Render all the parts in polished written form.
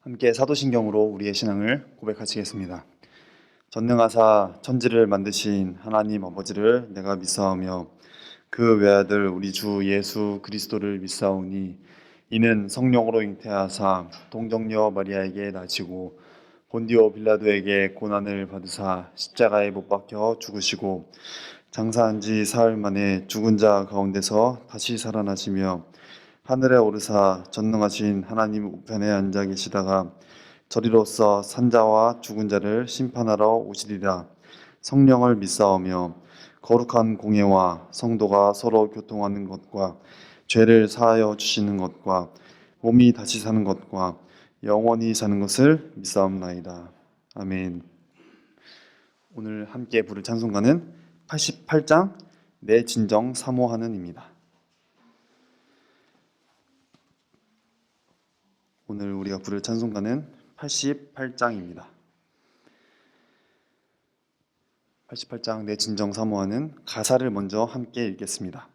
함께 사도신경으로 우리의 신앙을 고백하시겠습니다. 전능하사 천지를 만드신 하나님 아버지를 내가 믿사오며 그 외아들 우리 주 예수 그리스도를 믿사오니 이는 성령으로 잉태하사 동정녀 마리아에게 나시고 본디오 빌라도에게 고난을 받으사 십자가에 못 박혀 죽으시고 장사한 지 사흘 만에 죽은 자 가운데서 다시 살아나시며 하늘에 오르사 전능하신 하나님 우편에 앉아 계시다가 저리로서 산자와 죽은 자를 심판하러 오시리라. 성령을 믿사오며 거룩한 공예와 성도가 서로 교통하는 것과 죄를 사하여 주시는 것과 몸이 다시 사는 것과 영원히 사는 것을 믿사옵나이다. 아멘. 오늘 함께 부를 찬송가는 88장 내 진정 사모하는입니다. 오늘 우리가 부를 찬송가는 88장입니다. 88장 내 진정 사모하는 가사를 먼저 함께 읽겠습니다.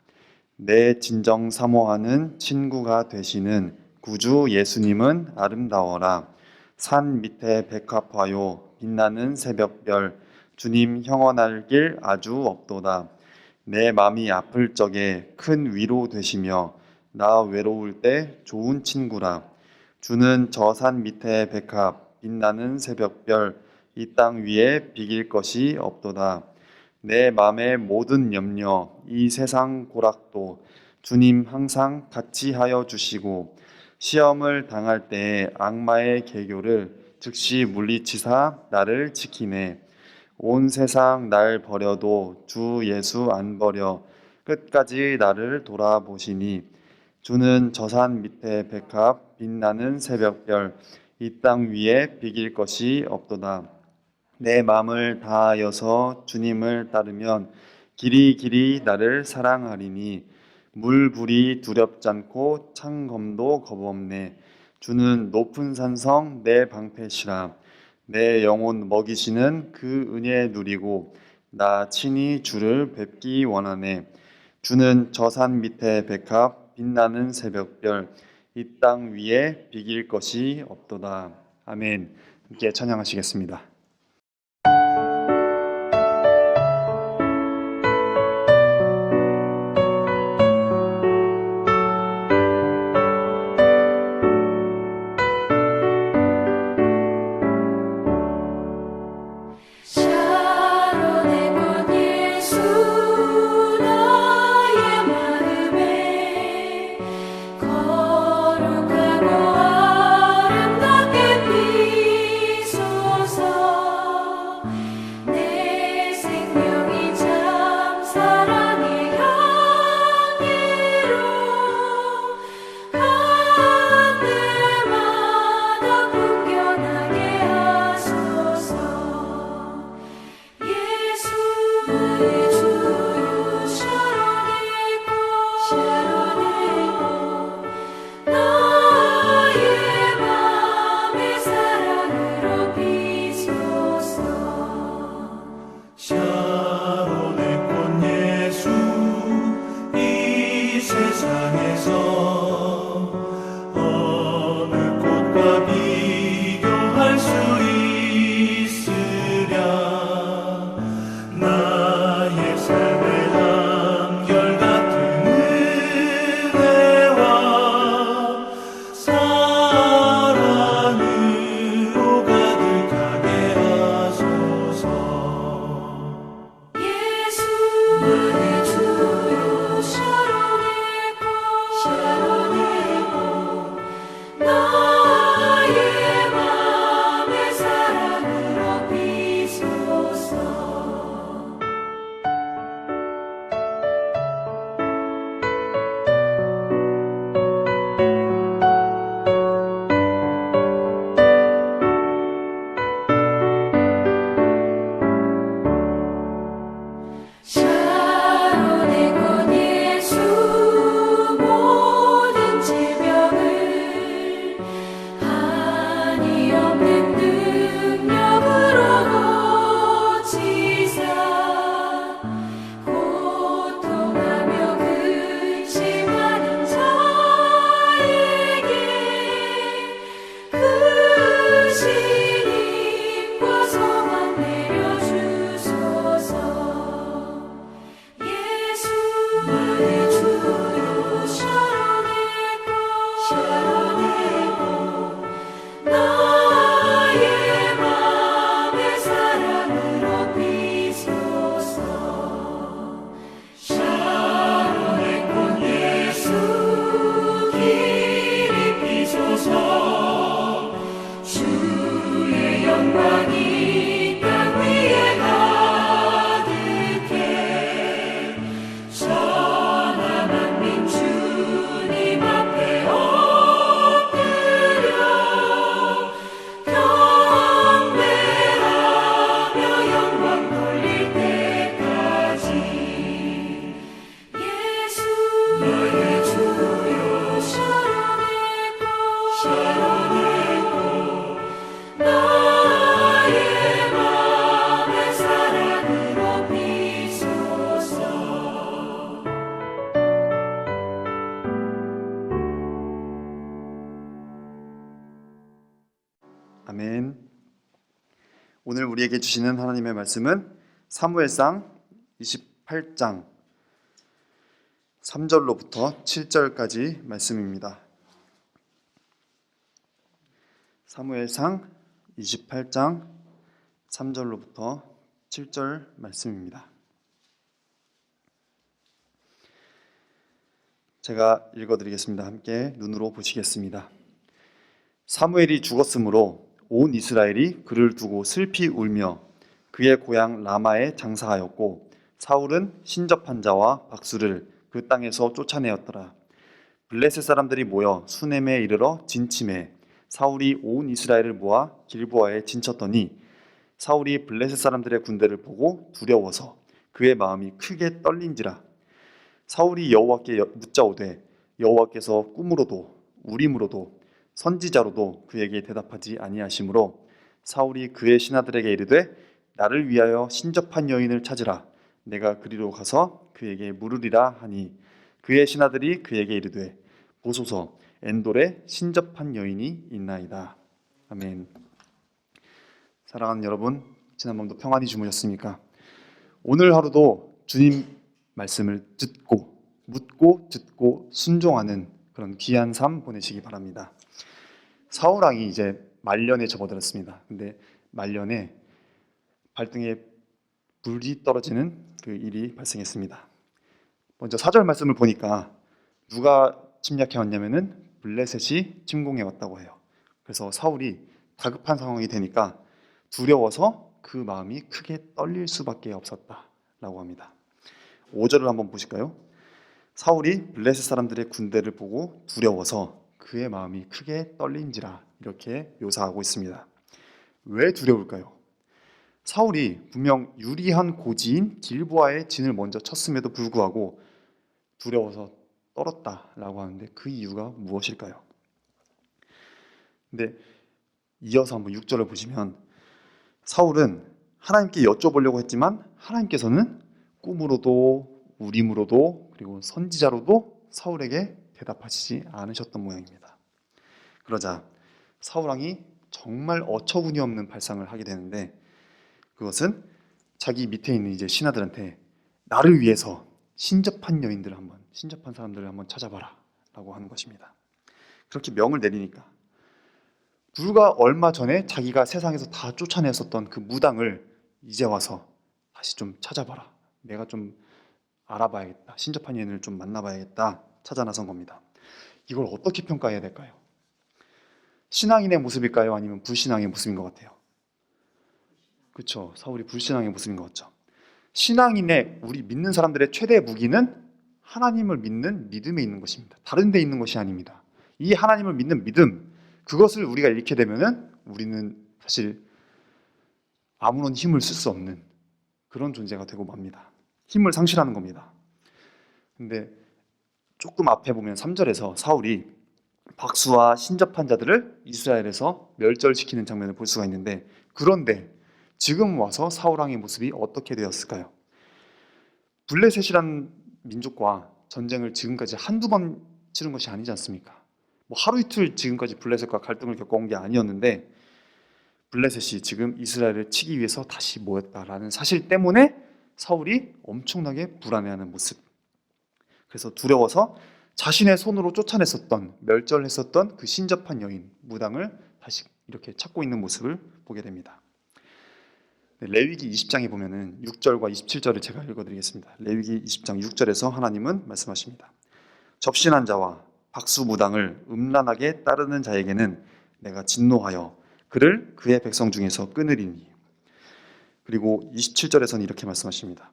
내 진정 사모하는 친구가 되시는 구주 예수님은 아름다워라. 산 밑에 백합화요 빛나는 새벽별 주님 형언할 길 아주 없도다. 내 맘이 아플 적에 큰 위로 되시며 나 외로울 때 좋은 친구라. 주는 저 산 밑에 백합 빛나는 새벽별 이 땅 위에 비길 것이 없도다. 내 맘의 모든 염려 이 세상 고락도 주님 항상 같이 하여 주시고 시험을 당할 때에 악마의 계교를 즉시 물리치사 나를 지키네. 온 세상 날 버려도 주 예수 안 버려 끝까지 나를 돌아보시니 주는 저 산 밑에 백합 빛나는 새벽별 이 땅 위에 비길 것이 없도다. 내 마음을 다하여서 주님을 따르면 길이 길이 나를 사랑하리니 물불이 두렵잖고 창검도 겁없네. 주는 높은 산성 내 방패시라. 내 영혼 먹이시는 그 은혜 누리고 나 친히 주를 뵙기 원하네. 주는 저 산 밑에 백합 빛나는 새벽별 이 땅 위에 비길 것이 없도다. 아멘. 함께 찬양하시겠습니다. 거룩하고 아름답게 비소서. 나의 맘에 사랑으로 비소서. 아멘. 오늘 우리에게 주시는 하나님의 말씀은 사무엘상 28장 3절로부터 7절까지 말씀입니다. 사무엘상 28장 3절로부터 7절 말씀입니다. 제가 읽어드리겠습니다. 함께 눈으로 보시겠습니다. 사무엘이 죽었으므로 온 이스라엘이 그를 두고 슬피 울며 그의 고향 라마에 장사하였고 사울은 신접한 자와 박수를 그 땅에서 쫓아내었더라. 블레셋 사람들이 모여 수넴에 이르러 진침해 사울이 온 이스라엘을 모아 길보아에 진쳤더니 사울이 블레셋 사람들의 군대를 보고 두려워서 그의 마음이 크게 떨린지라. 사울이 여호와께 묻자오되 여호와께서 꿈으로도 우림으로도 선지자로도 그에게 대답하지 아니하시므로 사울이 그의 신하들에게 이르되 나를 위하여 신접한 여인을 찾으라. 내가 그리로 가서 그에게 물으리라 하니 그의 신하들이 그에게 이르되 보소서 엔돌에 신접한 여인이 있나이다. 아멘. 사랑하는 여러분, 지난밤도 평안히 주무셨습니까? 오늘 하루도 주님 말씀을 묻고 듣고 순종하는 그런 귀한 삶 보내시기 바랍니다. 사울 왕이 이제 말년에 접어들었습니다. 근데 말년에 발등에 불이 떨어지는 그 일이 발생했습니다. 먼저 4절 말씀을 보니까 누가 침략해 왔냐면은 블레셋이 침공해 왔다고 해요. 그래서 사울이 다급한 상황이 되니까 두려워서 그 마음이 크게 떨릴 수밖에 없었다라고 합니다. 5절을 한번 보실까요? 사울이 블레셋 사람들의 군대를 보고 두려워서 그의 마음이 크게 떨린지라 이렇게 묘사하고 있습니다. 왜 두려울까요? 사울이 분명 유리한 고지인 길보아의 진을 먼저 쳤음에도 불구하고 두려워서 떨었다라고 하는데 그 이유가 무엇일까요? 근데 이어서 한번 6절을 보시면 사울은 하나님께 여쭤보려고 했지만 하나님께서는 꿈으로도 우림으로도 그리고 선지자로도 사울에게 대답하시지 않으셨던 모양입니다. 그러자 사울 왕이 정말 어처구니 없는 발상을 하게 되는데 그것은 자기 밑에 있는 이제 신하들한테 나를 위해서 신접한 사람들을 한번 찾아봐라 라고 하는 것입니다. 그렇게 명을 내리니까 불과 얼마 전에 자기가 세상에서 다 쫓아냈었던 그 무당을 이제 와서 다시 좀 찾아봐라. 내가 좀 알아봐야겠다. 신접한 여인을 좀 만나봐야겠다. 찾아 나선 겁니다. 이걸 어떻게 평가해야 될까요? 신앙인의 모습일까요? 아니면 불신앙의 모습인 것 같아요? 그렇죠. 사울이 불신앙의 모습인 것 같죠. 신앙인의 우리 믿는 사람들의 최대 무기는 하나님을 믿는 믿음에 있는 것입니다. 다른 데 있는 것이 아닙니다. 이 하나님을 믿는 믿음, 그것을 우리가 잃게 되면은 우리는 사실 아무런 힘을 쓸 수 없는 그런 존재가 되고 맙니다. 힘을 상실하는 겁니다. 근데 조금 앞에 보면 3절에서 사울이 박수와 신접한 자들을 이스라엘에서 멸절시키는 장면을 볼 수가 있는데 그런데 지금 와서 사울 왕의 모습이 어떻게 되었을까요? 블레셋이라는 민족과 전쟁을 지금까지 한두 번 치른 것이 아니지 않습니까? 뭐 하루 이틀 지금까지 블레셋과 갈등을 겪어온 게 아니었는데 블레셋이 지금 이스라엘을 치기 위해서 다시 모였다라는 사실 때문에 사울이 엄청나게 불안해하는 모습. 그래서 두려워서 자신의 손으로 쫓아냈었던 멸절했었던 그 신접한 여인 무당을 다시 이렇게 찾고 있는 모습을 보게 됩니다. 레위기 20장에 보면은 6절과 27절을 제가 읽어드리겠습니다. 레위기 20장 6절에서 하나님은 말씀하십니다. 접신한 자와 박수 무당을 음란하게 따르는 자에게는 내가 진노하여 그를 그의 백성 중에서 끊으리니. 그리고 27절에서는 이렇게 말씀하십니다.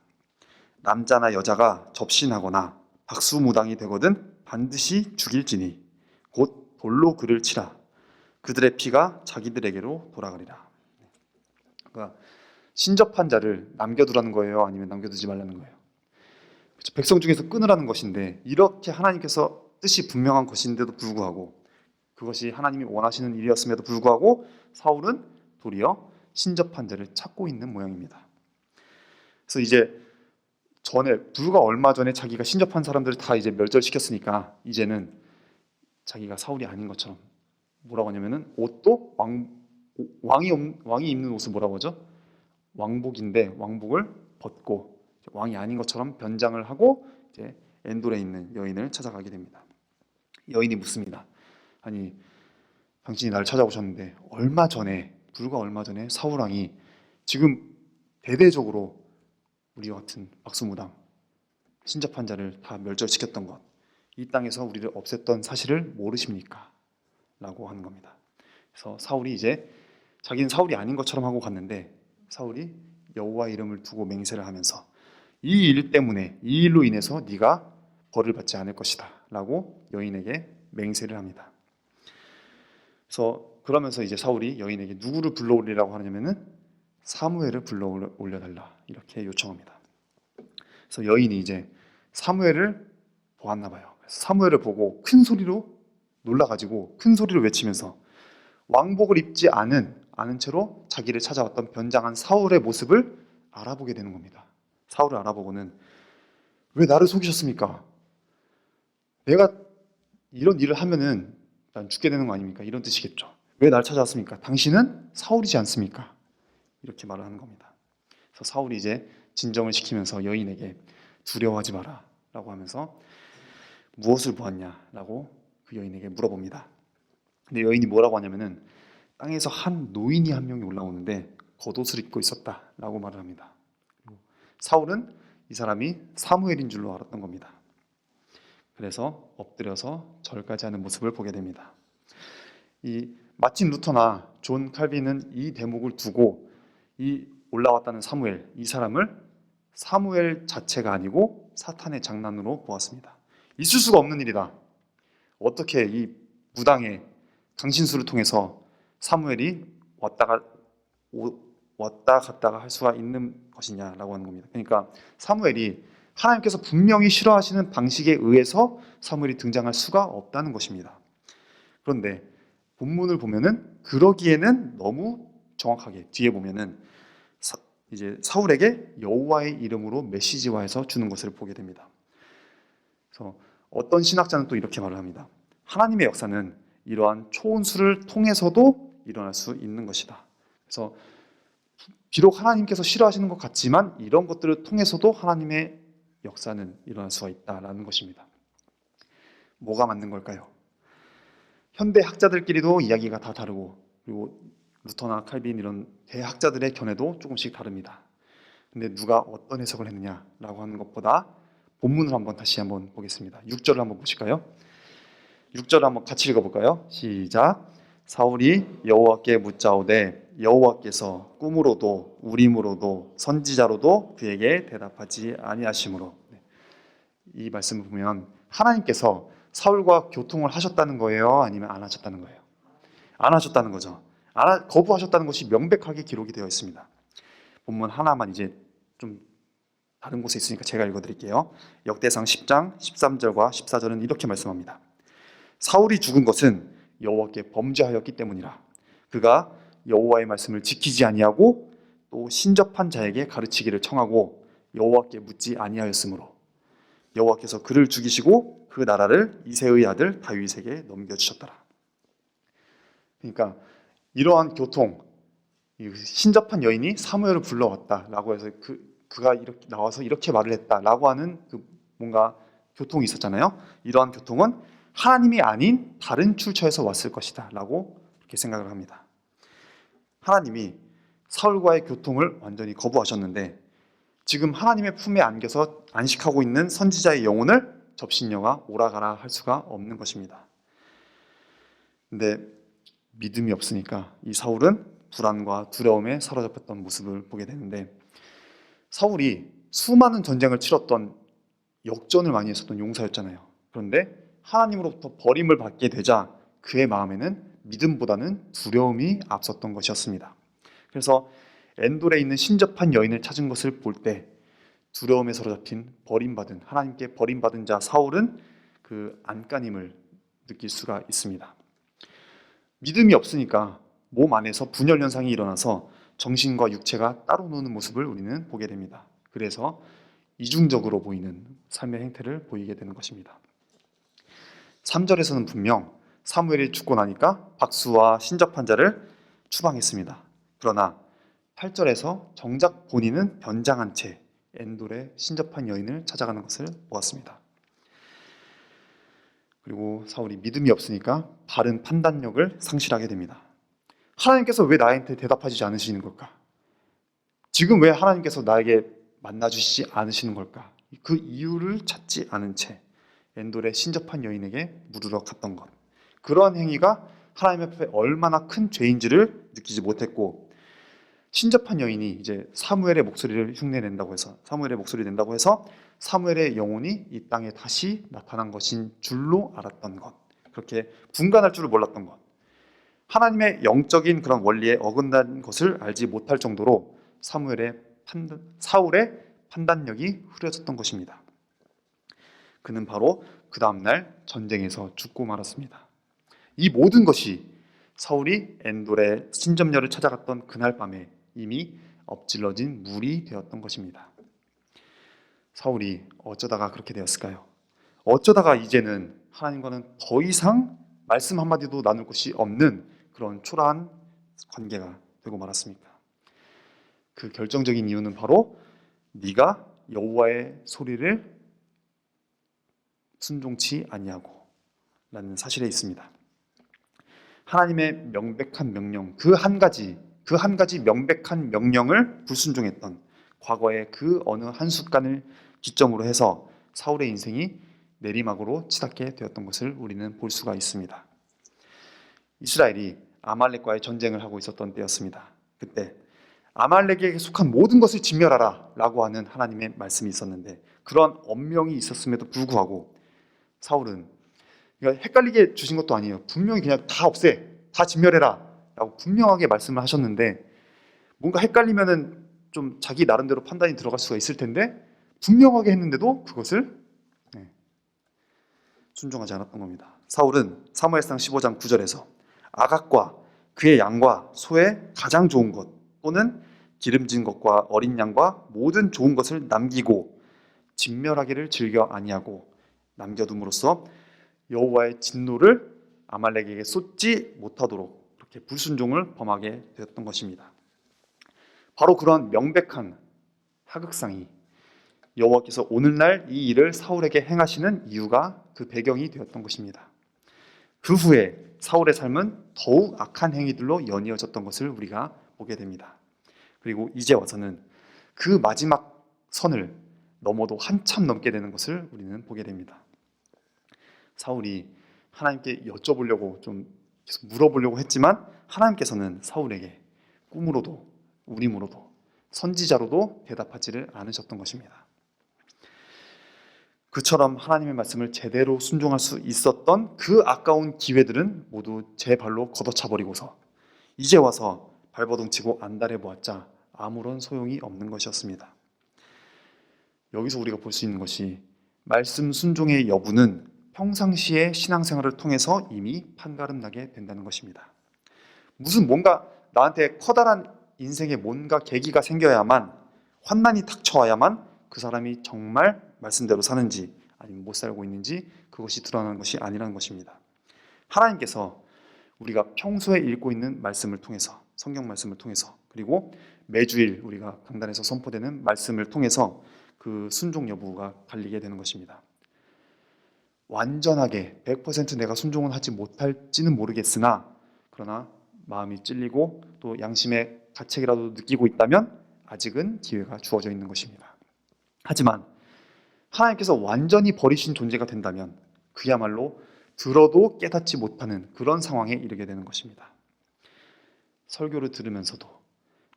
남자나 여자가 접신하거나 박수 무당이 되거든 반드시 죽일지니 곧 돌로 그를 치라. 그들의 피가 자기들에게로 돌아가리라. 그러니까 신접한 자를 남겨두라는 거예요? 아니면 남겨두지 말라는 거예요? 그렇죠. 백성 중에서 끊으라는 것인데 이렇게 하나님께서 뜻이 분명한 것인데도 불구하고 그것이 하나님이 원하시는 일이었음에도 불구하고 사울은 도리어 신접한 자를 찾고 있는 모양입니다. 그래서 이제 불과 얼마 전에 자기가 신접한 사람들을 다 이제 멸절시켰으니까 이제는 자기가 사울이 아닌 것처럼 뭐라고 하냐면은 옷도 왕이 입는 옷은 뭐라고 하죠? 왕복인데 왕복을 벗고 왕이 아닌 것처럼 변장을 하고 이제 엔돌에 있는 여인을 찾아가게 됩니다. 여인이 묻습니다. 아니, 당신이 나를 찾아오셨는데 불과 얼마 전에 사울 왕이 지금 대대적으로 우리와 같은 박수무당 신접한 자를 다 멸절시켰던 것, 이 땅에서 우리를 없앴던 사실을 모르십니까? 라고 하는 겁니다. 그래서 사울이 이제 자기는 사울이 아닌 것처럼 하고 갔는데 사울이 여호와 이름을 두고 맹세를 하면서 이 일로 인해서 네가 벌을 받지 않을 것이다 라고 여인에게 맹세를 합니다. 그러면서 이제 사울이 여인에게 누구를 불러올리라고 하냐면은 사무엘을 불러올려달라 이렇게 요청합니다. 그래서 여인이 이제 사무엘을 보았나 봐요. 사무엘을 보고 큰 소리로 놀라가지고 큰 소리로 외치면서 왕복을 입지 않은 채로 자기를 찾아왔던 변장한 사울의 모습을 알아보게 되는 겁니다. 사울을 알아보고는 왜 나를 속이셨습니까? 내가 이런 일을 하면은 난 죽게 되는 거 아닙니까? 이런 뜻이겠죠. 왜 날 찾아왔습니까? 당신은 사울이지 않습니까? 이렇게 말을 하는 겁니다. 그래서 사울이 이제 진정을 시키면서 여인에게 두려워하지 마라 라고 하면서 무엇을 보았냐 라고 그 여인에게 물어봅니다. 근데 여인이 뭐라고 하냐면은 땅에서 한 노인이 한 명이 올라오는데 겉옷을 입고 있었다 라고 말을 합니다. 사울은 이 사람이 사무엘인 줄로 알았던 겁니다. 그래서 엎드려서 절까지 하는 모습을 보게 됩니다. 이 마틴 루터나 존 칼빈은 이 대목을 두고 이 올라왔다는 사무엘, 이 사람을 사무엘 자체가 아니고 사탄의 장난으로 보았습니다. 있을 수가 없는 일이다. 어떻게 이 무당의 강신수를 통해서 사무엘이 왔다 갔다가 할 수가 있는 것이냐라고 하는 겁니다. 그러니까 사무엘이 하나님께서 분명히 싫어하시는 방식에 의해서 사무엘이 등장할 수가 없다는 것입니다. 그런데 본문을 보면은 그러기에는 너무 정확하게 뒤에 보면은 이제 사울에게 여호와의 이름으로 메시지화해서 주는 것을 보게 됩니다. 그래서 어떤 신학자는 또 이렇게 말을 합니다. 하나님의 역사는 이러한 초원수를 통해서도 일어날 수 있는 것이다. 그래서 비록 하나님께서 싫어하시는 것 같지만 이런 것들을 통해서도 하나님의 역사는 일어날 수가 있다라는 것입니다. 뭐가 맞는 걸까요? 현대 학자들끼리도 이야기가 다 다르고 그리고 루터나 칼빈 이런 대학자들의 견해도 조금씩 다릅니다. 근데 누가 어떤 해석을 했느냐라고 하는 것보다 본문을 다시 한번 보겠습니다. 6절을 한번 보실까요? 6절을 한번 같이 읽어볼까요? 시작. 사울이 여호와께 묻자오되 여호와께서 꿈으로도 우림으로도 선지자로도 그에게 대답하지 아니하시므로. 이 말씀을 보면 하나님께서 사울과 교통을 하셨다는 거예요? 아니면 안 하셨다는 거예요? 안 하셨다는 거죠. 거부하셨다는 것이 명백하게 기록이 되어 있습니다. 본문 하나만 이제 좀 다른 곳에 있으니까 제가 읽어드릴게요. 역대상 10장 13절과 14절은 이렇게 말씀합니다. 사울이 죽은 것은 여호와께 범죄하였기 때문이라. 그가 여호와의 말씀을 지키지 아니하고 또 신접한 자에게 가르치기를 청하고 여호와께 묻지 아니하였으므로 여호와께서 그를 죽이시고 그 나라를 이새의 아들 다윗에게 넘겨주셨더라. 그러니까 이러한 교통, 신접한 여인이 사무엘을 불러왔다라고 해서 그가 이렇게 나와서 이렇게 말을 했다라고 하는 그 뭔가 교통이 있었잖아요. 이러한 교통은 하나님이 아닌 다른 출처에서 왔을 것이다 라고 이렇게 생각을 합니다. 하나님이 사울과의 교통을 완전히 거부하셨는데 지금 하나님의 품에 안겨서 안식하고 있는 선지자의 영혼을 접신여가 오라가라 할 수가 없는 것입니다. 근데 믿음이 없으니까 이 사울은 불안과 두려움에 사로잡혔던 모습을 보게 되는데, 사울이 수많은 전쟁을 치렀던 역전을 많이 했었던 용사였잖아요. 그런데 하나님으로부터 버림을 받게 되자 그의 마음에는 믿음보다는 두려움이 앞섰던 것이었습니다. 그래서 엔돌에 있는 신접한 여인을 찾은 것을 볼 때 두려움에 사로잡힌 하나님께 버림받은 자 사울은 그 안간힘을 느낄 수가 있습니다. 믿음이 없으니까 몸 안에서 분열 현상이 일어나서 정신과 육체가 따로 노는 모습을 우리는 보게 됩니다. 그래서 이중적으로 보이는 삶의 행태를 보이게 되는 것입니다. 3절에서는 분명 사무엘이 죽고 나니까 박수와 신접한 자를 추방했습니다. 그러나 8절에서 정작 본인은 변장한 채 엔돌에 신접한 여인을 찾아가는 것을 보았습니다. 그리고 사울이 믿음이 없으니까 바른 판단력을 상실하게 됩니다. 하나님께서 왜 나한테 대답하지 않으시는 걸까? 지금 왜 하나님께서 나에게 만나주시지 않으시는 걸까? 그 이유를 찾지 않은 채 엔돌에 신접한 여인에게 물으러 갔던 것, 그러한 행위가 하나님 앞에 얼마나 큰 죄인지를 느끼지 못했고, 신접한 여인이 이제 사무엘의 목소리를 흉내낸다고 해서 사무엘의 영혼이 이 땅에 다시 나타난 것인 줄로 알았던 것, 그렇게 분간할 줄을 몰랐던 것, 하나님의 영적인 그런 원리에 어긋난 것을 알지 못할 정도로 사울의 판단력이 흐려졌던 것입니다. 그는 바로 그 다음날 전쟁에서 죽고 말았습니다. 이 모든 것이 사울이 엔돌의 신접녀를 찾아갔던 그날 밤에 이미 엎질러진 물이 되었던 것입니다. 사울이 어쩌다가 그렇게 되었을까요? 어쩌다가 이제는 하나님과는 더 이상 말씀 한마디도 나눌 것이 없는 그런 초라한 관계가 되고 말았습니까? 그 결정적인 이유는 바로 네가 여호와의 소리를 순종치 아니하고 라는 사실에 있습니다. 하나님의 명백한 명령, 그 한 가지 명백한 명령을 불순종했던 과거의 그 어느 한순간을 기점으로 해서 사울의 인생이 내리막으로 치닫게 되었던 것을 우리는 볼 수가 있습니다. 이스라엘이 아말렉과의 전쟁을 하고 있었던 때였습니다. 그때 아말렉에게 속한 모든 것을 진멸하라 라고 하는 하나님의 말씀이 있었는데, 그런 엄명이 있었음에도 불구하고 사울은, 그러니까 헷갈리게 주신 것도 아니에요. 분명히 그냥 다 없애, 다 진멸해라 라고 분명하게 말씀을 하셨는데, 뭔가 헷갈리면은 좀 자기 나름대로 판단이 들어갈 수가 있을 텐데 분명하게 했는데도 그것을 순종하지 않았던 겁니다. 사울은 사무엘상 15장 9절에서 아각과 그의 양과 소의 가장 좋은 것 또는 기름진 것과 어린 양과 모든 좋은 것을 남기고 진멸하기를 즐겨 아니하고 남겨둠으로써 여호와의 진노를 아말렉에게 쏟지 못하도록 이렇게 불순종을 범하게 되었던 것입니다. 바로 그런 명백한 하극상이 여호와께서 오늘날 이 일을 사울에게 행하시는 이유가, 그 배경이 되었던 것입니다. 그 후에 사울의 삶은 더욱 악한 행위들로 연이어졌던 것을 우리가 보게 됩니다. 그리고 이제 와서는 그 마지막 선을 넘어도 한참 넘게 되는 것을 우리는 보게 됩니다. 사울이 하나님께 여쭤보려고 좀 계속 물어보려고 했지만 하나님께서는 사울에게 꿈으로도 우림으로도 선지자로도 대답하지를 않으셨던 것입니다. 그처럼 하나님의 말씀을 제대로 순종할 수 있었던 그 아까운 기회들은 모두 제 발로 걷어차 버리고서 이제 와서 발버둥치고 안달해 보았자 아무런 소용이 없는 것이었습니다. 여기서 우리가 볼 수 있는 것이, 말씀 순종의 여부는 평상시의 신앙생활을 통해서 이미 판가름 나게 된다는 것입니다. 무슨 뭔가 나한테 커다란 인생에 뭔가 계기가 생겨야만, 환난이 닥쳐와야만 그 사람이 정말 말씀대로 사는지 아니면 못 살고 있는지 그것이 드러나는 것이 아니라는 것입니다. 하나님께서 우리가 평소에 읽고 있는 말씀을 통해서, 성경 말씀을 통해서, 그리고 매주일 우리가 강단에서 선포되는 말씀을 통해서 그 순종 여부가 갈리게 되는 것입니다. 완전하게 100% 내가 순종은 하지 못할지는 모르겠으나, 그러나 마음이 찔리고 또 양심의 가책이라도 느끼고 있다면 아직은 기회가 주어져 있는 것입니다. 하지만 하나님께서 완전히 버리신 존재가 된다면 그야말로 들어도 깨닫지 못하는 그런 상황에 이르게 되는 것입니다. 설교를 들으면서도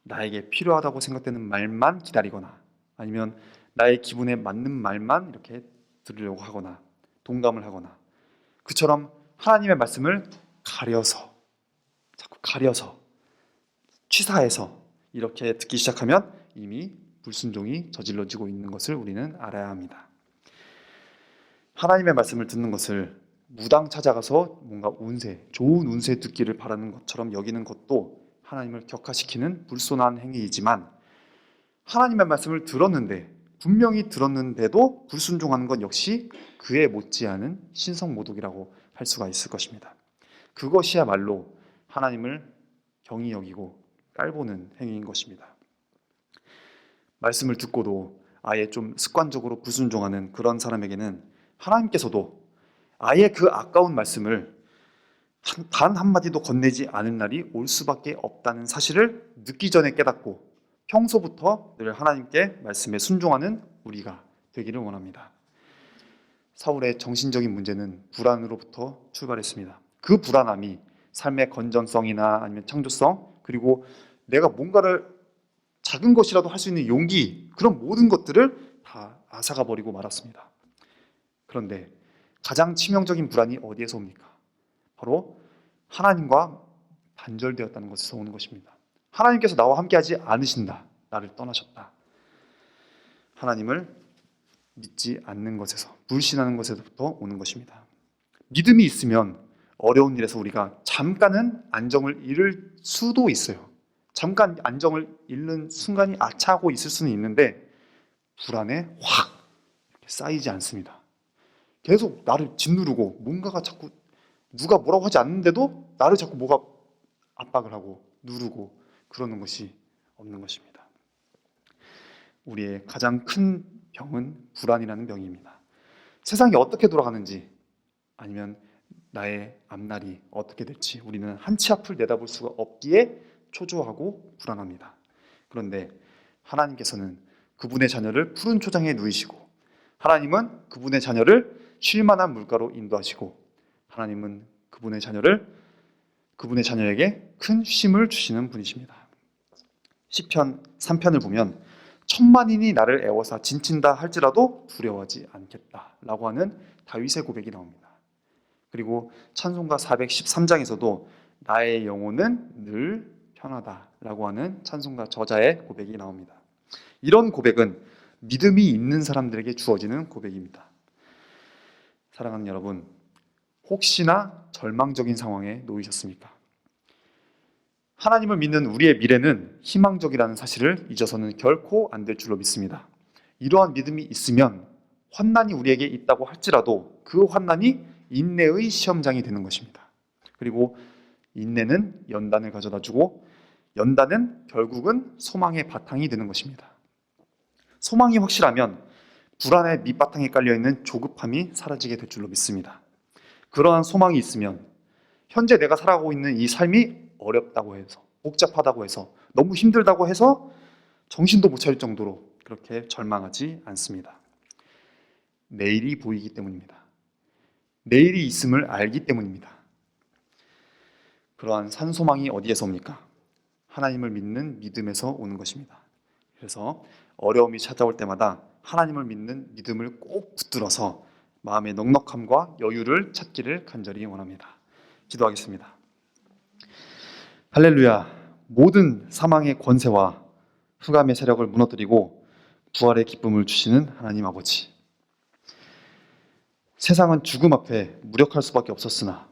나에게 필요하다고 생각되는 말만 기다리거나, 아니면 나의 기분에 맞는 말만 이렇게 들으려고 하거나 동감을 하거나, 그처럼 하나님의 말씀을 자꾸 가려서 취사해서 이렇게 듣기 시작하면 이미 불순종이 저질러지고 있는 것을 우리는 알아야 합니다. 하나님의 말씀을 듣는 것을 무당 찾아가서 뭔가 운세, 좋은 운세 듣기를 바라는 것처럼 여기는 것도 하나님을 격하시키는 불손한 행위이지만, 하나님의 말씀을 들었는데, 분명히 들었는데도 불순종하는 것 역시 그에 못지않은 신성모독이라고 할 수가 있을 것입니다. 그것이야말로 하나님을 경히 여기고 깔보는 행위인 것입니다. 말씀을 듣고도 아예 좀 습관적으로 불순종하는 그런 사람에게는 하나님께서도 아예 그 아까운 말씀을 단 한마디도 건네지 않은 날이 올 수밖에 없다는 사실을 늦기 전에 깨닫고 평소부터 늘 하나님께 말씀에 순종하는 우리가 되기를 원합니다. 사울의 정신적인 문제는 불안으로부터 출발했습니다. 그 불안함이 삶의 건전성이나 아니면 창조성, 그리고 내가 뭔가를 작은 것이라도 할 수 있는 용기, 그런 모든 것들을 다 앗아가 버리고 말았습니다. 그런데 가장 치명적인 불안이 어디에서 옵니까? 바로 하나님과 단절되었다는 것에서 오는 것입니다. 하나님께서 나와 함께하지 않으신다, 나를 떠나셨다. 하나님을 믿지 않는 것에서, 불신하는 것에서부터 오는 것입니다. 믿음이 있으면 어려운 일에서 우리가 잠깐은 안정을 잃을 수도 있어요. 잠깐 안정을 잃는 순간이 아차하고 있을 수는 있는데 불안에 확 이렇게 쌓이지 않습니다. 계속 나를 짓누르고 뭔가가 자꾸, 누가 뭐라고 하지 않는데도 나를 자꾸 뭐가 압박을 하고 누르고 그러는 것이 없는 것입니다. 우리의 가장 큰 병은 불안이라는 병입니다. 세상이 어떻게 돌아가는지, 아니면 나의 앞날이 어떻게 될지 우리는 한 치 앞을 내다볼 수가 없기에 초조하고 불안합니다. 그런데 하나님께서는 그분의 자녀를 푸른 초장에 누이시고, 하나님은 그분의 자녀를 쉴만한 물가로 인도하시고, 하나님은 그분의 자녀에게 큰 쉼을 주시는 분이십니다. 시편 3편을 보면 천만인이 나를 애워사 진친다 할지라도 두려워하지 않겠다라고 하는 다윗의 고백이 나옵니다. 그리고 찬송가 413장에서도 나의 영혼은 늘 편하다라고 하는 찬송가 저자의 고백이 나옵니다. 이런 고백은 믿음이 있는 사람들에게 주어지는 고백입니다. 사랑하는 여러분, 혹시나 절망적인 상황에 놓이셨습니까? 하나님을 믿는 우리의 미래는 희망적이라는 사실을 잊어서는 결코 안 될 줄로 믿습니다. 이러한 믿음이 있으면 환난이 우리에게 있다고 할지라도 그 환난이 인내의 시험장이 되는 것입니다. 그리고 인내는 연단을 가져다 주고, 연단은 결국은 소망의 바탕이 되는 것입니다. 소망이 확실하면 불안의 밑바탕에 깔려있는 조급함이 사라지게 될 줄로 믿습니다. 그러한 소망이 있으면 현재 내가 살아가고 있는 이 삶이 어렵다고 해서, 복잡하다고 해서, 너무 힘들다고 해서 정신도 못 차릴 정도로 그렇게 절망하지 않습니다. 내일이 보이기 때문입니다. 내일이 있음을 알기 때문입니다. 그러한 산소망이 어디에서 옵니까? 하나님을 믿는 믿음에서 오는 것입니다. 그래서 어려움이 찾아올 때마다 하나님을 믿는 믿음을 꼭 붙들어서 마음의 넉넉함과 여유를 찾기를 간절히 원합니다. 기도하겠습니다. 할렐루야. 모든 사망의 권세와 흑암의 세력을 무너뜨리고 부활의 기쁨을 주시는 하나님 아버지, 세상은 죽음 앞에 무력할 수밖에 없었으나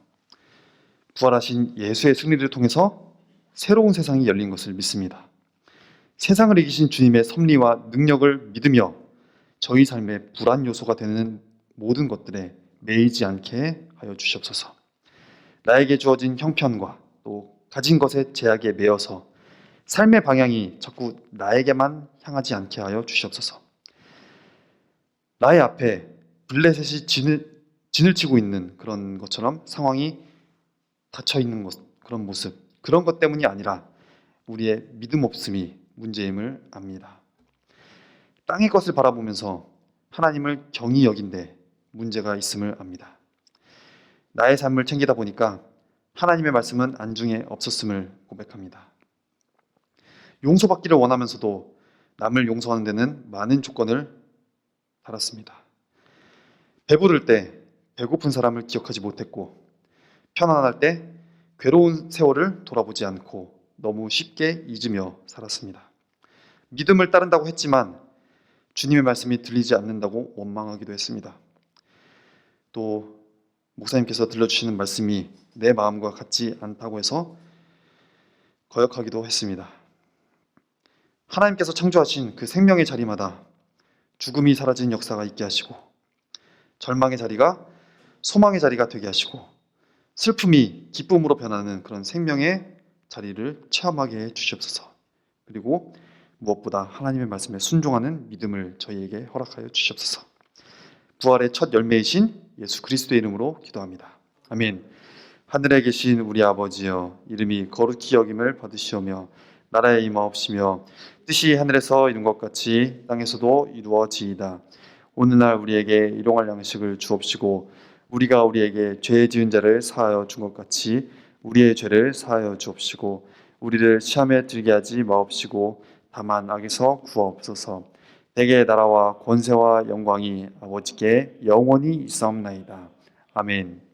부활하신 예수의 승리를 통해서 새로운 세상이 열린 것을 믿습니다. 세상을 이기신 주님의 섭리와 능력을 믿으며 저희 삶의 불안 요소가 되는 모든 것들에 매이지 않게 하여 주시옵소서. 나에게 주어진 형편과 또 가진 것의 제약에 매여서 삶의 방향이 자꾸 나에게만 향하지 않게 하여 주시옵소서. 나의 앞에 블레셋이 진을 치고 있는 그런 것처럼 상황이 닫혀 있는 그런 모습, 그런 것 때문이 아니라 우리의 믿음 없음이 문제임을 압니다. 땅의 것을 바라보면서 하나님을 경히 여긴데 문제가 있음을 압니다. 나의 삶을 챙기다 보니까 하나님의 말씀은 안중에 없었음을 고백합니다. 용서받기를 원하면서도 남을 용서하는 데는 많은 조건을 달았습니다. 배부를 때 배고픈 사람을 기억하지 못했고, 편안할 때 괴로운 세월을 돌아보지 않고 너무 쉽게 잊으며 살았습니다. 믿음을 따른다고 했지만 주님의 말씀이 들리지 않는다고 원망하기도 했습니다. 또 목사님께서 들려주시는 말씀이 내 마음과 같지 않다고 해서 거역하기도 했습니다. 하나님께서 창조하신 그 생명의 자리마다 죽음이 사라지는 역사가 있게 하시고, 절망의 자리가 소망의 자리가 되게 하시고, 슬픔이 기쁨으로 변하는 그런 생명의 자리를 체험하게 해 주시옵소서. 그리고 무엇보다 하나님의 말씀에 순종하는 믿음을 저희에게 허락하여 주시옵소서. 부활의 첫 열매이신 예수 그리스도의 이름으로 기도합니다. 아멘. 하늘에 계신 우리 아버지여, 이름이 거룩히 여김을 받으시오며 나라에 임하옵시며 뜻이 하늘에서 이룬 것 같이 땅에서도 이루어지이다. 오늘날 우리에게 일용할 양식을 주옵시고 우리가 우리에게 죄 지은 자를 사하여 준 것 같이 우리의 죄를 사하여 주옵시고 우리를 시험에 들게 하지 마옵시고 다만 악에서 구하옵소서. 대개 나라와 권세와 영광이 아버지께 영원히 있사옵나이다. 아멘.